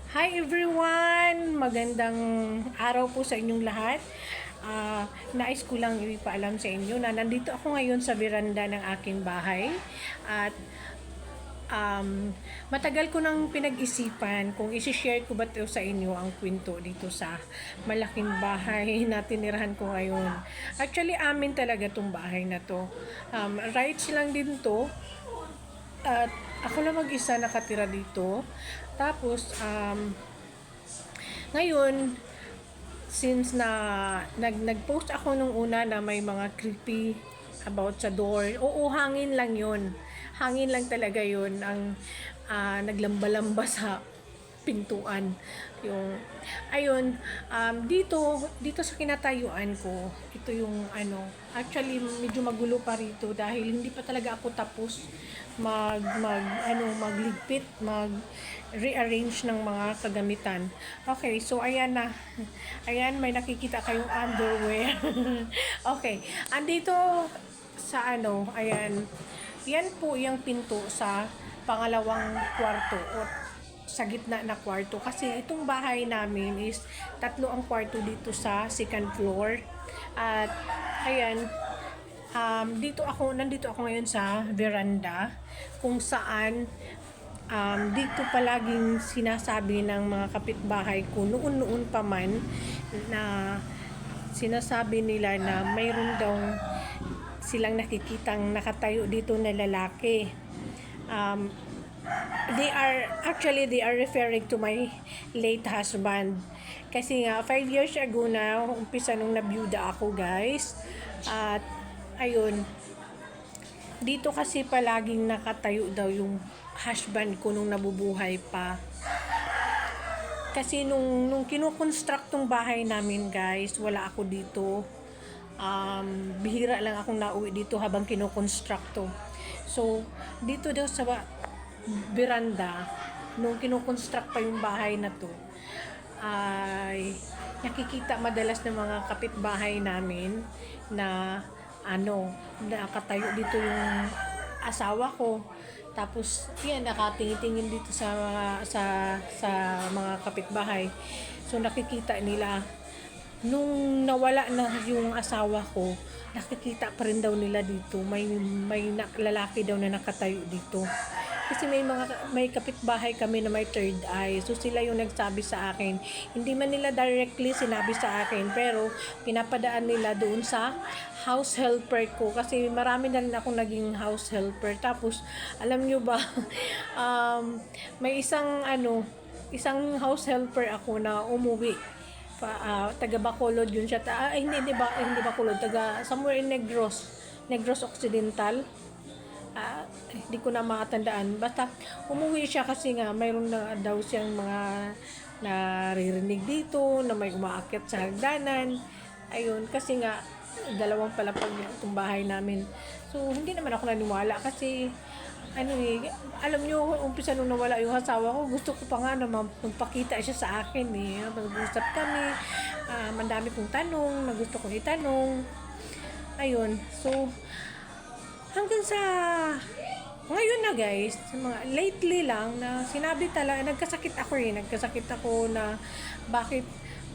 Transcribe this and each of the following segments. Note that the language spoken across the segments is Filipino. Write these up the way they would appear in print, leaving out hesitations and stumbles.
Hi everyone! Magandang araw po sa inyong lahat. Nais ko lang ipaalam sa inyo na nandito ako ngayon sa veranda ng aking bahay at matagal ko nang pinag-isipan kung isi-share ko ba ito sa inyo ang kwento dito sa malaking bahay na tinirahan ko ngayon. Actually, amin talaga tong bahay na to. Rights lang din to at ako lang mag-isa nakatira dito. Tapos, ngayon, since nag-post ako nung una na may mga creepy about sa door, oo, hangin lang yun. Hangin lang talaga yun ang naglamba-lamba sa pintuan. Yung, ayun, dito sa kinatayuan ko, ito yung actually medyo magulo pa rito dahil hindi pa talaga ako tapos magligpit, rearrange ng mga kagamitan. Okay, so ayan na. Ayan, may nakikita kayong underwear. Okay, andito sa ayan. Yan po yung pinto sa pangalawang kwarto o sa gitna na kwarto kasi itong bahay namin is tatlo ang kwarto dito sa second floor at ayan nandito ako ngayon sa veranda kung saan dito palaging sinasabi ng mga kapitbahay ko noon pa man na sinasabi nila na mayroon daw silang nakikitang nakatayo dito na lalaki. They are referring to my late husband. Kasi nga, 5 years ago na, umpisa nung nabiyuda ako, guys. At, ayun, dito kasi palaging nakatayo daw yung husband ko nung nabubuhay pa. Kasi nung kinukonstruct tong bahay namin, guys, wala ako dito. Bihira lang akong nauwi dito habang kinukonstruct to. So, dito daw sa veranda, nung kinukonstruct pa yung bahay na to, ay nakikita madalas ng mga kapitbahay namin na nakatayo dito yung asawa ko. Tapos, yan, nakatingin-tingin dito sa mga kapitbahay. So, nakikita nila nung nawala na yung asawa ko, nakikita pa rin daw nila dito may lalaki daw na nakatayo dito kasi may kapitbahay kami na may third eye, so sila yung nagsabi sa akin, hindi man nila directly sinabi sa akin pero pinapadaan nila doon sa house helper ko kasi marami na rin akong naging house helper. Tapos alam nyo ba may isang house helper ako na umuwi taga Bacolod yun siya. Hindi Bacolod, taga somewhere in Negros Occidental. Hindi ko na matandaan. Basta umuwi siya kasi nga mayroon na daw siyang mga naririnig dito na may umaakyat sa hagdanan. Ayun, kasi nga dalawang palapag itong bahay namin. So, hindi naman ako naniwala kasi alam nyo, umpisa nung nawala yung asawa ko, gusto ko pa nga na magpakita siya sa akin mag-usap kami, mandami kong tanong na gusto kong itanong. Ayun, so hanggang sa ngayon na, guys, mga lately lang na sinabi talaga, nagkasakit ako na bakit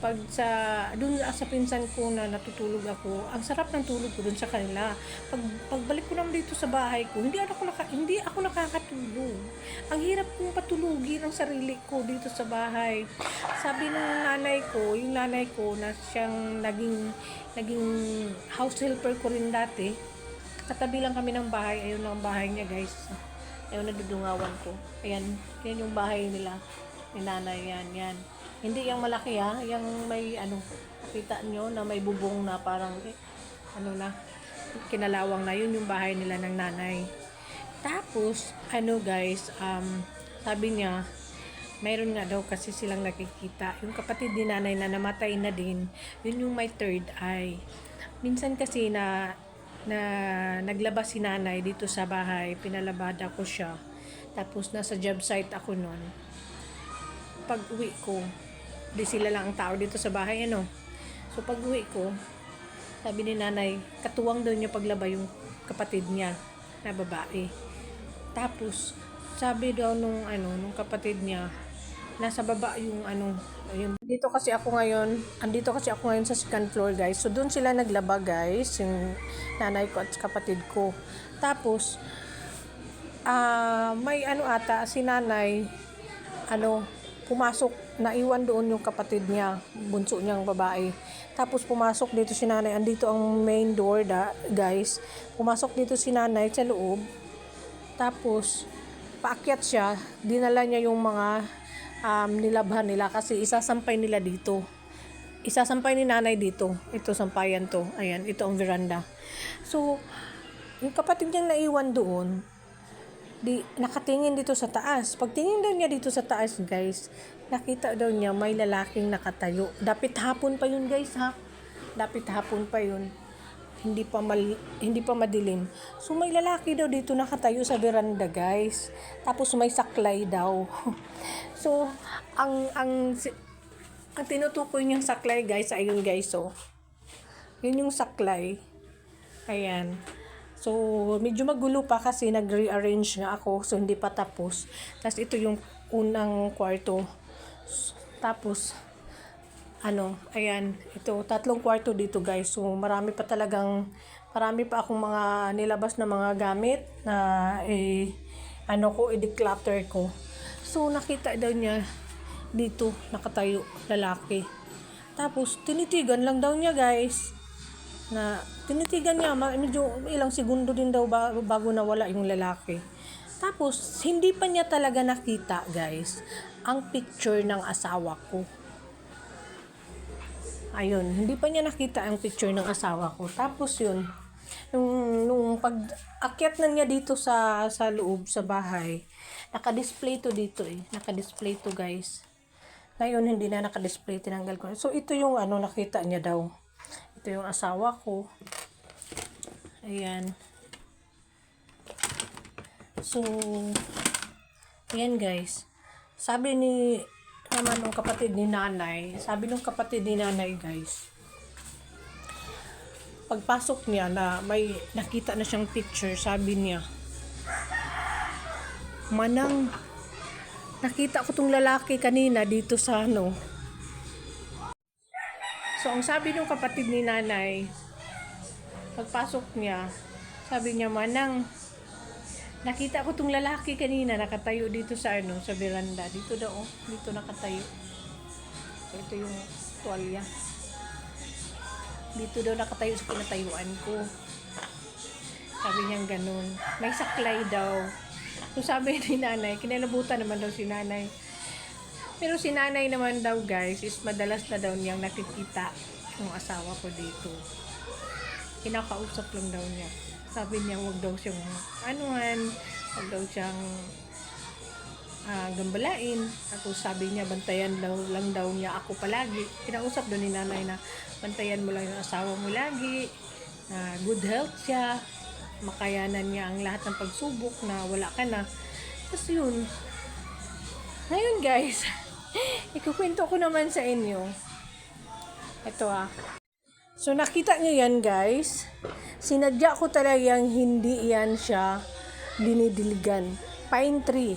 pag dun sa pinsan ko na natutulog ako, ang sarap ng tulog ko dun sa kanila. Pagbalik ko naman dito sa bahay ko, hindi ako nakakatulog. Ang hirap kong patulugin ang sarili ko dito sa bahay. Sabi ng yung nanay ko na siyang naging house helper ko rin dati. Katabi lang kami ng bahay, ayun lang ang bahay niya, guys. Ayun, nadudungawan ko. Ayan, yan yung bahay nila. Ni nanay, yan. Hindi yung malaki yung may nakita nyo na may bubong na parang kinalawang na, yun yung bahay nila ng nanay. Tapos, guys, sabi niya, mayroon nga daw kasi silang nakikita. Yung kapatid ni nanay na namatay na din, yun yung may third eye. Minsan kasi na naglabas si nanay dito sa bahay, pinalabada ko siya. Tapos nasa job site ako noon. Pag uwi ko, di sila lang ang tao dito sa bahay, So pag uwi ko, sabi ni nanay, katuwang daw niya paglaba yung kapatid niya na babae. Tapos sabi daw nung kapatid niya, nasa baba yung ano, ayun. Andito kasi ako ngayon sa second floor, guys. So doon sila naglaba, guys, yung nanay ko at kapatid ko. Tapos may ano ata si nanay, ano, pumasok, naiwan doon yung kapatid niya, bunso niyang babae. Tapos pumasok dito si nanay, andito ang main door, guys. Pumasok dito si nanay sa loob. Tapos paakyat siya, dinala niya yung mga nilabhan nila kasi isasampay nila dito. Isasampay ni nanay dito. Ito, sampayan to. Ayan, ito ang veranda. So, yung kapatid niyang naiwan doon, nakatingin dito sa taas. Pagtingin daw niya dito sa taas, guys, nakita daw niya may lalaking nakatayo. Dapit hapon pa yun, guys, ha? Dapit hapon pa yun. Hindi pa madilim. So may lalaki daw dito nakatayo sa veranda, guys. Tapos may saklay daw. So ang tinutukoy niyang saklay, guys, ayun, guys, so. Yun yung saklay. Ayan. So, medyo magulo pa kasi nag-rearrange nga ako. So, hindi pa tapos. Tapos, ito yung unang kwarto. Tapos, ayan, ito, 3 kwarto dito, guys. So, marami pa akong mga nilabas na mga gamit na, i-declutter ko. So, nakita daw niya dito, nakatayo, lalaki. Tapos, tinitigan lang daw niya, guys. Tinitigan niya, medyo ilang segundo din daw bago nawala yung lalaki. Tapos, hindi pa niya talaga nakita, guys, ang picture ng asawa ko. Ayun, hindi pa niya nakita ang picture ng asawa ko. Tapos yun, nung pag-akyat na niya dito sa loob, sa bahay, naka-display to dito eh. Naka-display to, guys. Ngayon, hindi na naka-display, tinanggal ko. So, ito yung nakita niya daw. Ito yung asawa ko. Ayan. So, ayan, guys. Sabi nung kapatid ni nanay, guys, pagpasok niya na may nakita na siyang picture, sabi niya, "Manang, nakita ko tong lalaki kanina dito sa ano." So, ang sabi nung kapatid ni nanay, pagpasok niya, sabi niya, "Manang, nakita ko tong lalaki kanina nakatayo dito sa sa veranda. Dito daw, dito nakatayo." So, ito yung tuwalya. Dito daw nakatayo sa pinatayuan ko. Sabi niya ganun. May saklay daw. So, sabi ni nanay, kinalabutan naman daw si nanay. Pero si nanay naman daw, guys, is madalas na daw niyang nakikita yung asawa ko dito. Kinakausap lang daw niya. Sabi niya, huwag daw siyang huwag daw siyang gambalain. Tapos sabi niya, bantayan lang daw niya ako palagi. Kinausap daw ni nanay na bantayan mo lang yung asawa mo lagi. Good health siya. Makayanan niya ang lahat ng pagsubok na wala ka na. Tapos yun. Ngayon, guys, ikukwento ko naman sa inyo. Ito So, nakita niyo yan, guys. Sinadya ko talagang hindi yan siya dinidiligan. Pine tree.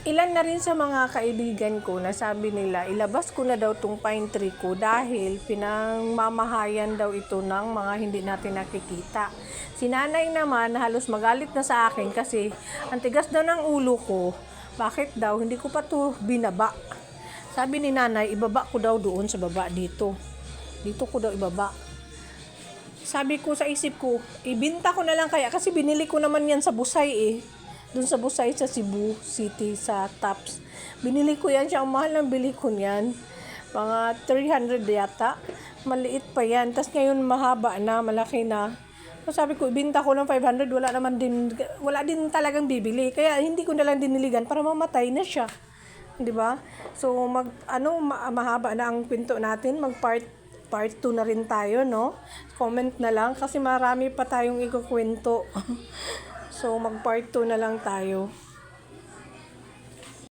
Ilan na rin sa mga kaibigan ko na sabi nila, ilabas ko na daw tong pine tree ko dahil pinangmamahayan daw ito ng mga hindi natin nakikita. Si nanay naman halos magalit na sa akin kasi ang tigas daw ng ulo ko. Bakit daw? Hindi ko pa to binaba. Sabi ni nanay, ibaba ko daw doon sa baba dito. Dito ko daw ibaba. Sabi ko sa isip ko, ibinta ko na lang kaya kasi binili ko naman yan sa Busay eh. Doon sa Busay sa Cebu City sa Tops. Binili ko yan siya. Ang mahal ng bili ko niyan. Mga 300 yata. Maliit pa yan. Tapos ngayon mahaba na, malaki na. So sabi ko, ibinta ko ng 500. Wala din talagang bibili. Kaya hindi ko na lang diniligan para mamatay na siya. 'Di ba? So mahaba na ang kwento natin. Part 2 na rin tayo, no? Comment na lang kasi marami pa tayong ikukwento. So, part 2 na lang tayo.